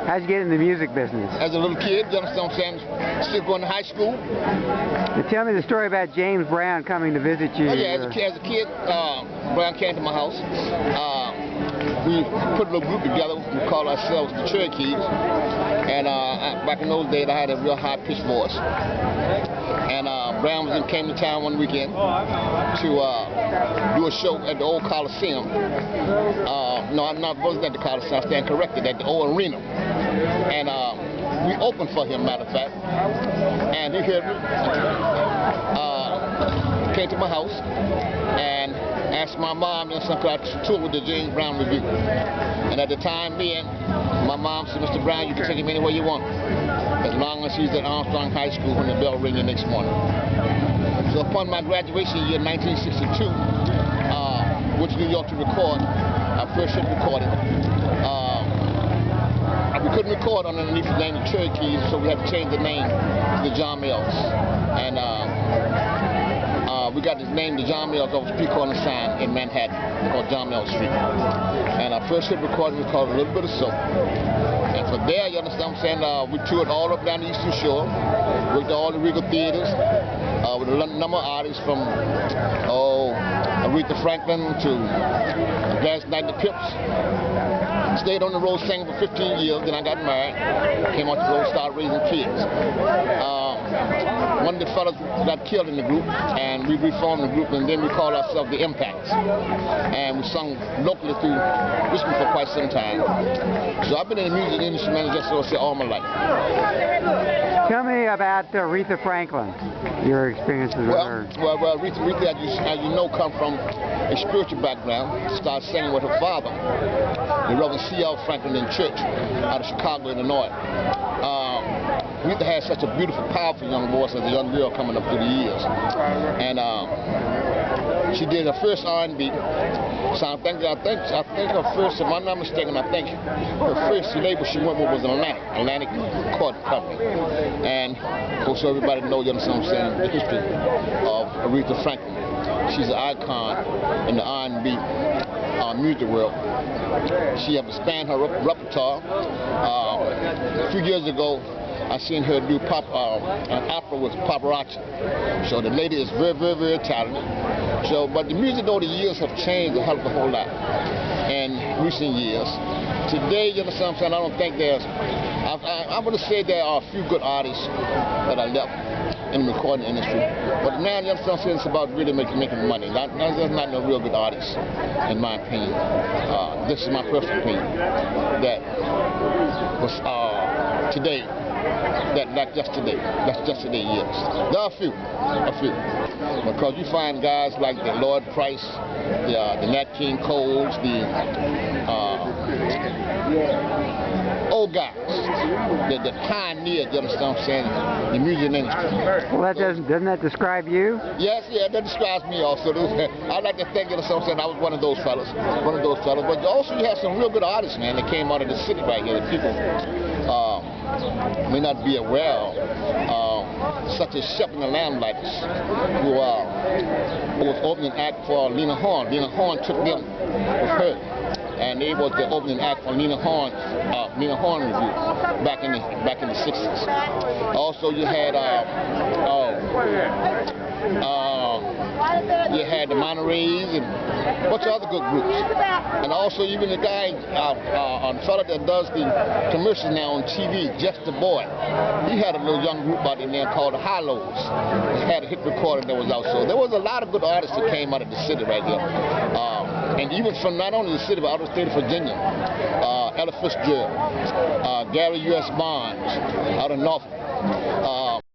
How'd you get in the music business? As a little kid, you understand what I'm saying? Still going to high school. Now tell me the story about James Brown coming to visit you. Oh, yeah, as a kid, Brown came to my house. We put a little group together. We called ourselves the Cherokees. And back in those days, I had a real high-pitched voice. And Brown came to town one weekend to do a show at the old Coliseum. No, I wasn't at the Coliseum. I stand corrected, at the old arena. And we opened for him, matter of fact. And he heard me. Came to my house and asked my mom if I could tour with the James Brown Review. And at the time being, my mom said, Mr. Brown, you can take him anywhere you want, as long as he's at Armstrong High School when the bell rings the next morning. So upon my graduation year, 1962, went to New York to record our first hit recording. We couldn't record underneath the name of the Cherokees, so we had to change the name to the John Mills. And we got his name, the John Mills, off a street corner sign in Manhattan called John Mills Street. And our first hit recording was called A Little Bit of Soap. And from there, you understand what I'm saying, we toured all up down the Eastern Shore, worked at all the Regal theaters, with a number of artists from, Aretha Franklin to Gladys Knight and the Pips. Stayed on the road singing for 15 years, then I got married, came off the road, started raising kids. One of the fellas got killed in the group, and we reformed the group, and then we called ourselves the Impacts. And we sung locally through Richmond for quite some time. So I've been in the music industry, man, just so I say all my life. Tell me about Aretha Franklin, your experiences with her. Well, Aretha, as you know, come from a spiritual background. Started singing with her father, the Reverend C.L. Franklin in church out of Chicago, Illinois. Aretha had such a beautiful, powerful young voice as a young girl coming up through the years. And she did her first R&B. So I think her first, if I'm not mistaken, I think her first label she went with was Atlantic Recording Company. And of course everybody knows, you understand what I'm saying, the history of Aretha Franklin. She's an icon in the R&B music world. She has expanded her repertoire. A few years ago, I seen her do an opera with Paparazzi. So the lady is very, very, very talented. So, but the music over the years have changed a hell of a whole lot in recent years. Today, you understand what I'm saying, I don't think there's, I'm going to say there are a few good artists that are left in the recording industry. But now, you understand what I'm saying, it's about really making money. There's not no real good artists, in my opinion. This is my personal opinion. That was today. That's just today, yes. There are a few. Because you find guys like the Lloyd Price, the Nat King Coles, the old guys, the pioneers, you understand what I'm saying, the music industry. Well, doesn't that describe you? Yes, yeah, that describes me also. I like to think, you know what I'm saying, I was one of those fellas. But also you have some real good artists, man, that came out of the city right here that people may not be aware of, such as Shep and the Lamplights, who was opening act for Lena Horne. Lena Horne took them with her, and they was the opening act for Lena Horne Review back in the 60s. Also, you had the Monterey's and a bunch of other good groups. And also even the guy, fella that does the commercials now on TV, Just the Boy. He had a little young group out in there called the Hollows. He had a hit recording that was out. So there was a lot of good artists that came out of the city right here. And even from not only the city, but out of the state of Virginia. Ella Fitzgerald, Gary U.S. Barnes out of Norfolk.